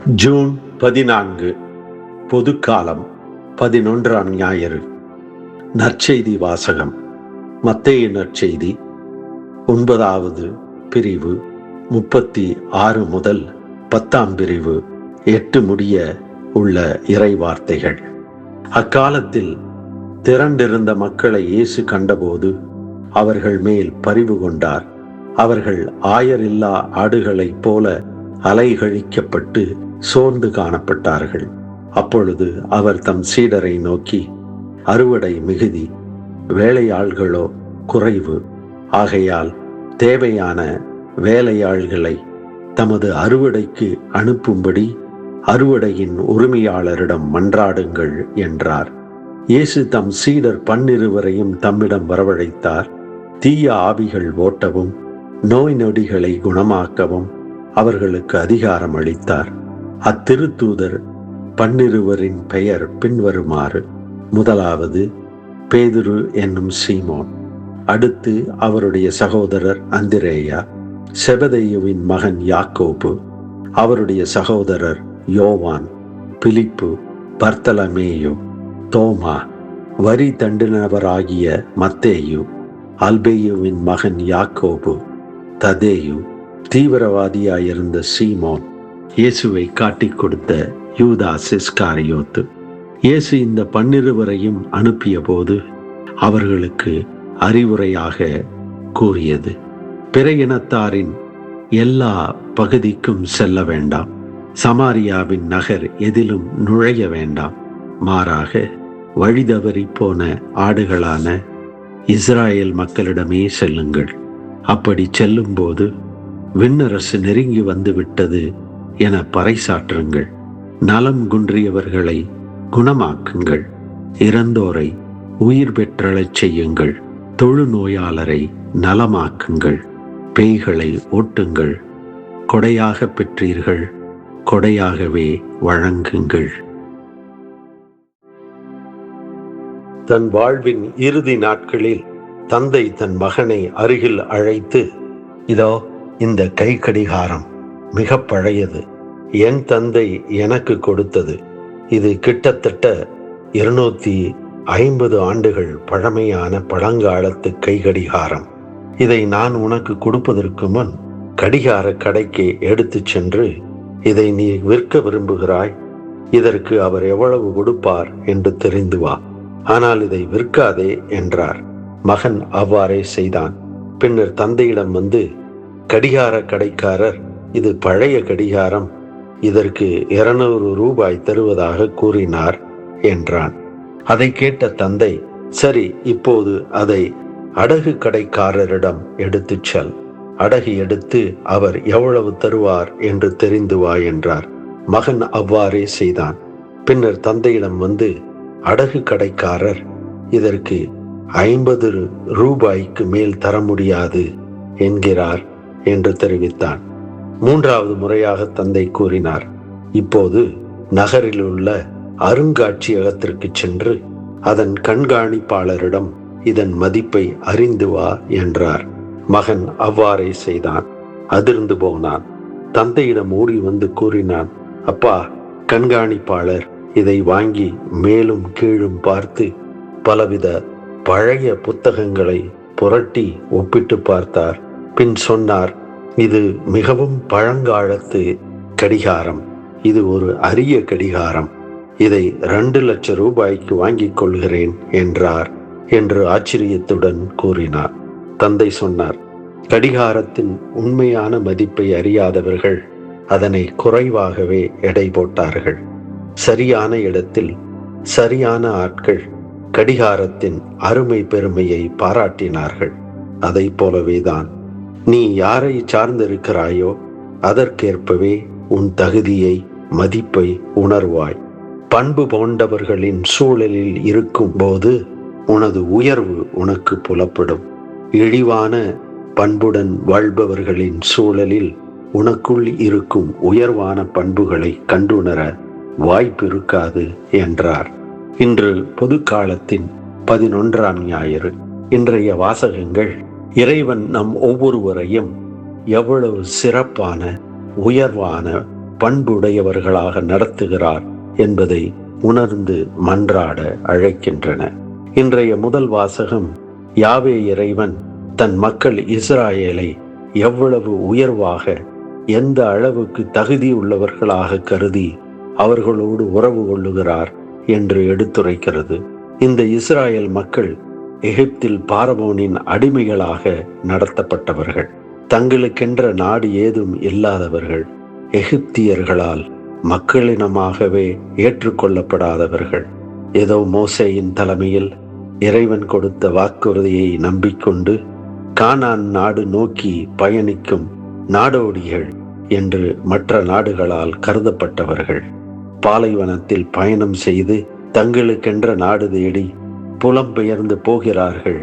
June 14 பொதுக்காலம் 11ஆம் ஞாயிறு. நற்செய்தி வாசகம். மத்தேயு நற்செய்தி 9வது பிரிவு 36 முதல் 10ஆம் பிரிவு 8 முடிய உள்ள இறை வார்த்தைகள். அக்காலத்தில் திரண்டிருந்த மக்களை இயேசு கண்டபோது அவர்கள் மேல் பரிவு கொண்டார். அவர்கள் ஆயரில்லா ஆடுகளைப் போல அலைகழிக்கப்பட்டு சோர்ந்து காணப்பட்டார்கள். அப்பொழுது அவர் தம் சீடரை நோக்கி, அறுவடை மிகுதி, வேலையாள்களோ குறைவு. ஆகையால் தேவையான வேலையாள்களை தமது அறுவடைக்கு அனுப்பும்படி அறுவடையின் உரிமையாளரிடம் மன்றாடுங்கள் என்றார். இயேசு தம் சீடர் 12 தம்மிடம் வரவழைத்தார். தீய ஆவிகள் ஓட்டவும் நோய் நொடிகளை குணமாக்கவும் அவர்களுக்கு அதிகாரம் அளித்தார். அத்திருத்தூதர் 12 பெயர் பின்வருமாறு: முதலாவது பேதுரு என்னும் சீமோன், அடுத்து அவருடைய சகோதரர் அந்திரேயா, செபதேயுவின் மகன் யாக்கோபு, அவருடைய சகோதரர் யோவான், பிலிப்பு, பர்த்தலமேயு, தோமா, வரி தண்டினவராகிய மத்தேயு, அல்பேயுவின் மகன் யாக்கோபு, ததேயு, தீவிரவாதியாயிருந்த சீமோன், இயேசுவை காட்டிக் கொடுத்த யூதாஸ் இஸ்காரியோத்து. இயேசு இந்த 12 அனுப்பிய போது அவர்களுக்கு அறிவுரையாக கூறியது: பிற இனத்தாரின் எல்லா பகுதிக்கும் செல்ல வேண்டாம். சமாரியாவின் நகர் எதிலும் நுழைய வேண்டாம். மாறாக வழிதவறி போன ஆடுகளான இஸ்ராயேல் மக்களிடமே செல்லுங்கள். அப்படி செல்லும்போது விண்ணரசு நெருங்கி வந்து விட்டது என பறைசாற்றுங்கள். நலம் குன்றியவர்களை குணமாக்குங்கள். இறந்தோரை உயிர் பெற்றழச் செய்யுங்கள். தொழுநோயாளரை நலமாக்குங்கள். பேய்களை ஓட்டுங்கள். கொடையாக பெற்றீர்கள், கொடையாகவே வழங்குங்கள். தன் வாழ்வின் இறுதி நாட்களில் தந்தை தன் மகனை அருகில் அழைத்து, இதோ இந்த கை கடிகாரம் மிக பழையது. என் தந்தை எனக்கு கொடுத்தது. இது கிட்டத்தட்ட 250 ஆண்டுகள் பழமையான பழங்காலத்து கை கடிகாரம். இதை நான் உனக்கு கொடுப்பதற்கு முன் கடிகார கடைக்கு எடுத்து சென்று, இதை நீ விற்க விரும்புகிறாய், இதற்கு அவர் எவ்வளவு கொடுப்பார் என்று தெரிந்து வா. ஆனால் இதை விற்காதே என்றார். மகன் அவ்வாறே செய்தான். பின்னர் தந்தையிடம் வந்து, கடிகார கடைக்காரர், இது பழைய கடிகாரம், இதற்கு 200 ரூபாய் தருவதாக கூறினார் என்றான். அதை கேட்ட தந்தை, சரி, இப்போது அதை அடகு கடைக்காரரிடம் எடுத்துச் செல். அடகு எடுத்து அவர் எவ்வளவு தருவார் என்று தெரிந்து வா என்றார். மகன் அவ்வாறே செய்தான். பின்னர் தந்தையிடம் வந்து, அடகு கடைக்காரர் இதற்கு 50 ரூபாய்க்கு மேல் தர முடியாது என்கிறார் என்று தெரிவித்தான். 3வது முறையாக தந்தை கூறினார், இப்போது நகரில் உள்ள அருங்காட்சியகத்திற்கு சென்று அதன் கண்காணிப்பாளரிடம் இதன் மதிப்பை அறிந்து வா என்றார். மகன் அவ்வாறே செய்தான். அதிர்ந்து போனான். தந்தையிடம் ஓடி வந்து கூறினான், அப்பா, கண்காணிப்பாளர் இதை வாங்கி மேலும் கீழும் பார்த்து பலவித பழைய புத்தகங்களை புரட்டி ஒப்பிட்டு பார்த்தார். பின் சொன்னார், இது மிகவும் பழங்காலத்து கடிகாரம். இது ஒரு அரிய கடிகாரம். இதை 2 லட்சம் ரூபாய்க்கு வாங்கிக் கொள்கிறேன் என்றார் என்று ஆச்சரியத்துடன் கூறினார். தந்தை சொன்னார், கடிகாரத்தின் உண்மையான மதிப்பை அறியாதவர்கள் அதனை குறைவாகவே எடை போட்டார்கள். சரியான இடத்தில் சரியான ஆட்கள் கடிகாரத்தின் அருமை பெருமையை பாராட்டினார்கள். அதை போலவேதான் நீ யாரை சார்ந்திருக்கிறாயோ அதற்கேற்பவே உன் தகுதியை, மதிப்பை உணர்வாய். பண்பு போன்றவர்களின் சூழலில் இருக்கும் போது உனது உயர்வு உனக்கு புலப்படும். இழிவான பண்புடன் வாழ்பவர்களின் சூழலில் உனக்குள் இருக்கும் உயர்வான பண்புகளை கண்டுணர வாய்ப்பு இருக்காது என்றார். இன்று பொதுக்காலத்தின் 11ஆம் ஞாயிறு. இன்றைய வாசகங்கள் இறைவன் நம் ஒவ்வொருவரையும் எவ்வளவு சிறப்பான, உயர்வான பண்புடையவர்களாக நடத்துகிறார் என்பதை உணர்ந்து மன்றாட அழைக்கின்றன. இன்றைய முதல் வாசகம் யாவே இறைவன் தன் மக்கள் இஸ்ராயேலை எவ்வளவு உயர்வாக, எந்த அளவுக்கு தகுதி உள்ளவர்களாக கருதி அவர்களோடு உறவு கொள்ளுகிறார் என்று எடுத்துரைக்கிறது. இந்த இஸ்ராயேல் மக்கள் எகிப்தில் பார்வோனின் அடிமைகளாக நடத்தப்பட்டவர்கள். தங்களுக்கென்ற நாடு ஏதும் இல்லாதவர்கள், எகிப்தியர்களால் மக்களினமாகவே ஏற்றுக்கொள்ளப்படாதவர்கள். ஏதோ மோசேயின் தலைமையில் இறைவன் கொடுத்த வாக்குறுதியை நம்பிக்கொண்டு கானான் நாடு நோக்கி பயணிக்கும் நாடோடிகள் என்று மற்ற நாடுகளால் கருதப்பட்டவர்கள். பாலைவனத்தில் பயணம் செய்து தங்களுக்கென்ற நாடு தேடி புலம்பெயர்ந்து போகிறார்கள்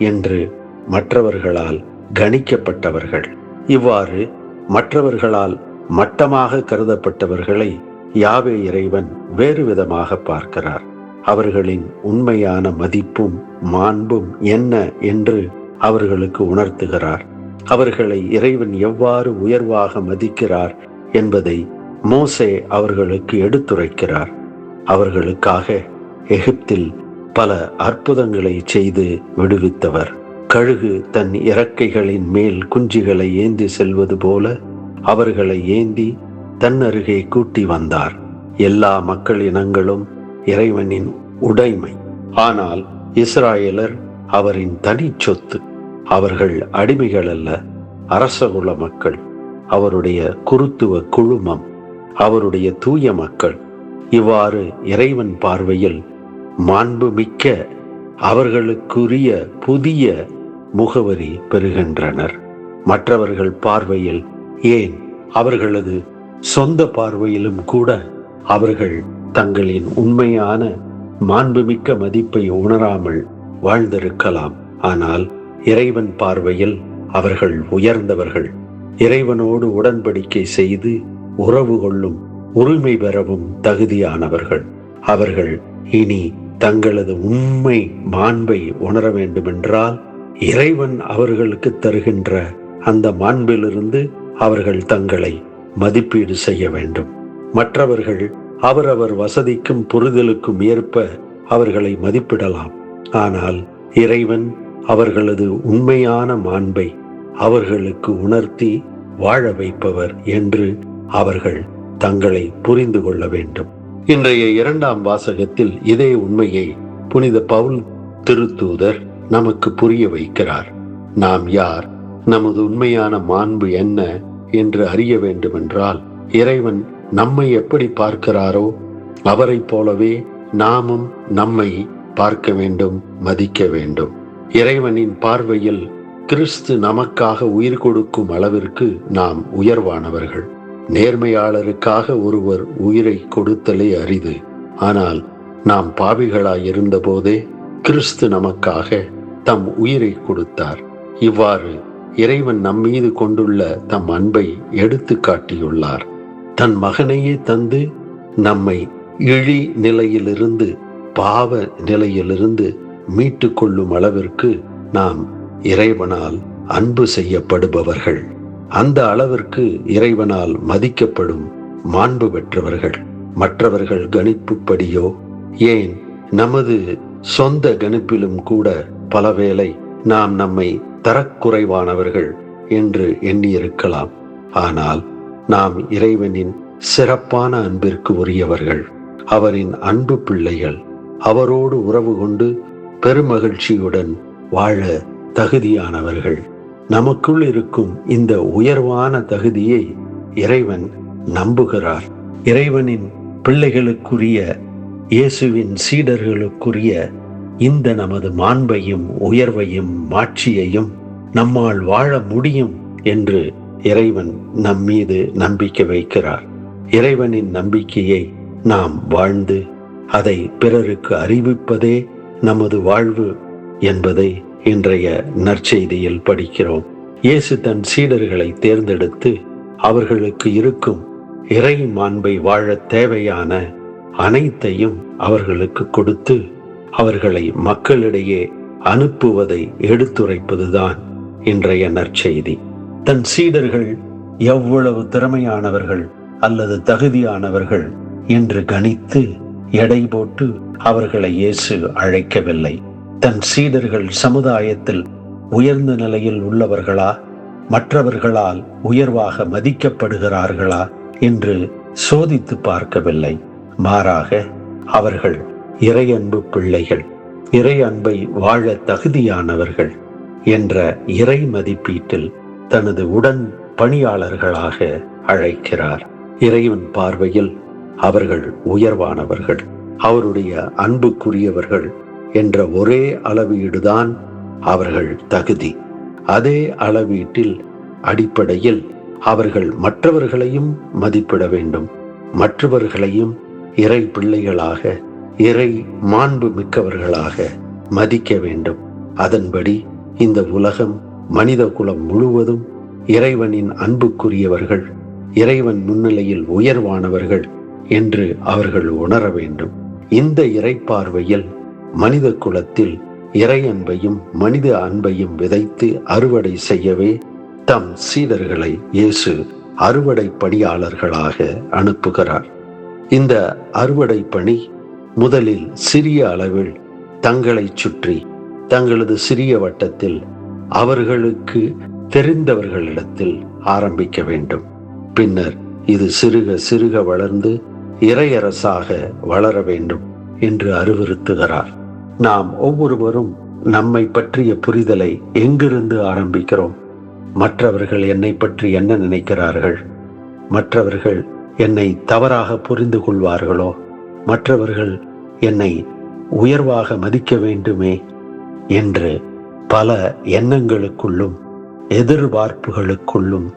என்று மற்றவர்களால் கணிக்கப்பட்டவர்கள். இவ்வாறு மற்றவர்களால் மட்டமாக கருதப்பட்டவர்களை யாவே இறைவன் வேறு விதமாக பார்க்கிறார். அவர்களின் உண்மையான மதிப்பும் மாண்பும் என்ன என்று அவர்களுக்கு உணர்த்துகிறார். அவர்களை இறைவன் எவ்வாறு உயர்வாக மதிக்கிறார் என்பதை மோசே அவர்களுக்கு எடுத்துரைக்கிறார். அவர்களுக்காக எகிப்தில் பல அற்புதங்களை செய்து விடுவித்தவர். கழுகு தன் இறக்கைகளின் மேல் குஞ்சுகளை ஏந்தி செல்வது போல அவர்களை ஏந்தி தன் அருகே கூட்டி வந்தார். எல்லா மக்கள் இனங்களும் இறைவனின் உடைமை. ஆனால் இஸ்ராயேலர் அவரின் தனி சொத்து. அவர்கள் அடிமைகள் அல்ல, அரசகுல மக்கள், அவருடைய குருத்துவ குழுமம், அவருடைய தூய மக்கள். இவ்வாறு இறைவன் பார்வையில் மாண்புமிக்க அவர்களுக்குரிய புதிய முகவரி பெறுகின்றனர். மற்றவர்கள் பார்வையில், ஏன் அவர்களது சொந்த பார்வையிலும் கூட அவர்கள் தங்களின் உண்மையான மாண்புமிக்க மதிப்பை உணராமல் வாழ்ந்திருக்கலாம். ஆனால் இறைவன் பார்வையில் அவர்கள் உயர்ந்தவர்கள். இறைவனோடு உடன்படிக்கை செய்து உறவு கொள்ளும் உரிமை பெறவும் தகுதியானவர்கள். அவர்கள் இனி தங்களது உண்மை மாண்பை உணர வேண்டுமென்றால் இறைவன் அவர்களுக்கு தருகின்ற அந்த மாண்பிலிருந்து அவர்கள் தங்களை மதிப்பீடு செய்ய வேண்டும். மற்றவர்கள் அவரவர் வசதிக்கும் புரிதலுக்கும் ஏற்ப அவர்களை மதிப்பிடலாம். ஆனால் இறைவன் அவர்களது உண்மையான மாண்பை அவர்களுக்கு உணர்த்தி வாழ வைப்பவர் என்று அவர்கள் தங்களை புரிந்து கொள்ள வேண்டும். இன்றைய இரண்டாம் வாசகத்தில் இதே உண்மையை புனித பவுல் திருத்தூதர் நமக்கு புரிய வைக்கிறார். நாம் யார், நமது உண்மையான மாண்பு என்ன என்று அறிய வேண்டுமென்றால் இறைவன் நம்மை எப்படி பார்க்கிறாரோ அவரை போலவே நாமும் நம்மை பார்க்க வேண்டும், மதிக்க வேண்டும். இறைவனின் பார்வையில் கிறிஸ்து நமக்காக உயிர் கொடுக்கும் அளவிற்கு நாம் உயர்வானவர்கள். நேர்மையாளருக்காக ஒருவர் உயிரை கொடுத்தலே அரிது. ஆனால் நாம் பாவிகளாய் இருந்த போதே கிறிஸ்து நமக்காக தம் உயிரை கொடுத்தார். இவ்வாறு இறைவன் நம்மீது கொண்டுள்ள தம் அன்பை எடுத்து காட்டியுள்ளார். தன் மகனையே தந்து நம்மை இழி நிலையிலிருந்து, பாவ நிலையிலிருந்து மீட்டு கொள்ளும் அளவிற்கு நாம் இறைவனால் அன்பு செய்யப்படுபவர்கள். அந்த அளவிற்கு இறைவனால் மதிக்கப்படும் மாண்பு பெற்றவர்கள். மற்றவர்கள் கணிப்புப்படியோ, ஏன் நமது சொந்த கணிப்பிலும் கூட பலவேளை நாம் நம்மை தரக்குறைவானவர்கள் என்று எண்ணியிருக்கலாம். ஆனால் நாம் இறைவனின் சிறப்பான அன்பிற்கு உரியவர்கள், அவரின் அன்பு பிள்ளைகள். அவரோடு உறவு கொண்டு பெருமகிழ்ச்சியுடன் வாழ தகுதியானவர்கள். நமக்குள் இருக்கும் இந்த உயர்வான தகுதியை இறைவன் நம்புகிறார். இறைவனின் பிள்ளைகளுக்குரிய, இயேசுவின் சீடர்களுக்குரிய இந்த நமது மாண்பையும் உயர்வையும் மாட்சியையும் நம்மால் வாழ முடியும் என்று இறைவன் நம்மீது நம்பிக்கை வைக்கிறார். இறைவனின் நம்பிக்கையை நாம் வாழ்ந்து அதை பிறருக்கு அறிவிப்பதே நமது வாழ்வு என்பதை இன்றைய நற்செய்தியில் படிக்கிறோம். இயேசு தன் சீடர்களை தேர்ந்தெடுத்து அவர்களுக்கு இருக்கும் இறை மாண்பை வாழ தேவையான அனைத்தையும் அவர்களுக்கு கொடுத்து அவர்களை மக்களிடையே அனுப்புவதை எடுத்துரைப்பதுதான் இன்றைய நற்செய்தி. தன் சீடர்கள் எவ்வளவு திறமையானவர்கள், அல்லது தகுதியானவர்கள் என்று கணித்து எடை போட்டு அவர்களை இயேசு அழைக்கவில்லை. தன் சீடர்கள் சமுதாயத்தில் உயர்ந்த நிலையில் உள்ளவர்களா, மற்றவர்களால் உயர்வாக மதிக்கப்படுகிறார்களா என்று சோதித்து பார்க்கவில்லை. மாறாக அவர்கள் இறையன்பு பிள்ளைகள், இறை அன்பை வாழ தகுதியானவர்கள் என்ற இறை மதிப்பீட்டில் தனது உடன் பணியாளர்களாக அழைக்கிறார். இறைவன் பார்வையில் அவர்கள் உயர்வானவர்கள், அவருடைய அன்புக்குரியவர்கள் என்ற ஒரே அளவீடுதான் அவர்கள் தகுதி. அதே அளவீட்டில் அடிப்படையில் அவர்கள் மற்றவர்களையும் மதிப்பிட வேண்டும், மற்றவர்களையும் இறை பிள்ளைகளாக, இறை மாண்பு மிக்கவர்களாக மதிக்க வேண்டும். அதன்படி இந்த உலகம், மனித குலம் முழுவதும் இறைவனின் அன்புக்குரியவர்கள், இறைவன் முன்னிலையில் உயர்வானவர்கள் என்று அவர்கள் உணர வேண்டும். இந்த இறை பார்வையில் மனித குலத்தில் இறை அன்பையும் மனித அன்பையும் விதைத்து அறுவடை செய்யவே தம் சீடர்களை இயேசு அறுவடை பணியாளர்களாக அனுப்புகிறார். இந்த அறுவடை பணி முதலில் சிறிய அளவில் தங்களை சுற்றி, தங்களது சிறிய வட்டத்தில், அவர்களுக்கு தெரிந்தவர்களிடத்தில் ஆரம்பிக்க வேண்டும். பின்னர் இது சிறுக சிறுக வளர்ந்து இறையரசாக வளர வேண்டும் என்று அறிவுறுத்துகிறார். நாம் ஒவ்வொருவரும் நம்மை பற்றிய புரிதலை எங்கிருந்து ஆரம்பிக்கிறோம்? மற்றவர்கள் என்னை பற்றி என்ன நினைக்கிறார்கள்? மற்றவர்கள் என்னை தவறாக புரிந்து கொள்வார்களோ? மற்றவர்கள் என்னை உயர்வாக மதிக்க வேண்டுமே என்று பல எண்ணங்களுக்குள்ளும் எதிர்பார்ப்புகளுக்குள்ளும்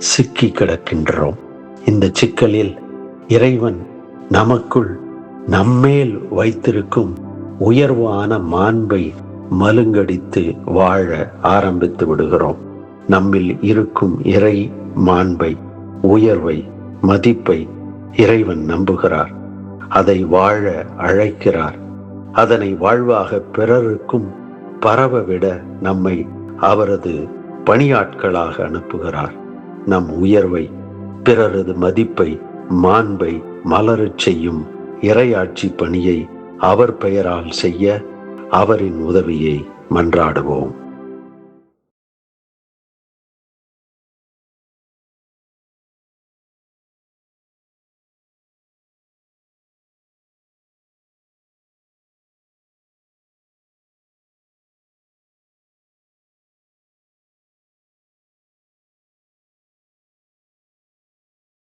சிக்கி கிடக்கின்றோம். இந்த சிக்கலில் இறைவன் நமக்குள் நம்மேல் வைத்திருக்கும் உயர்வான மாண்பை மழுங்கடித்து வாழ ஆரம்பித்து விடுகிறோம். நம்மில் இருக்கும் இறை மாண்பை, உயர்வை, மதிப்பை இறைவன் நம்புகிறார். அதை வாழ அழைக்கிறார். அதனை வாழ்வாக பிறருக்கும் பரவவிட நம்மை அவரது பணியாட்களாக அனுப்புகிறார். நம் உயர்வை, பிறரது மதிப்பை, மாண்பை மலரச் செய்யும் இறையாட்சி பணியை அவர் பெயரால் செய்ய அவரின் உதவியை மன்றாடுவோம்.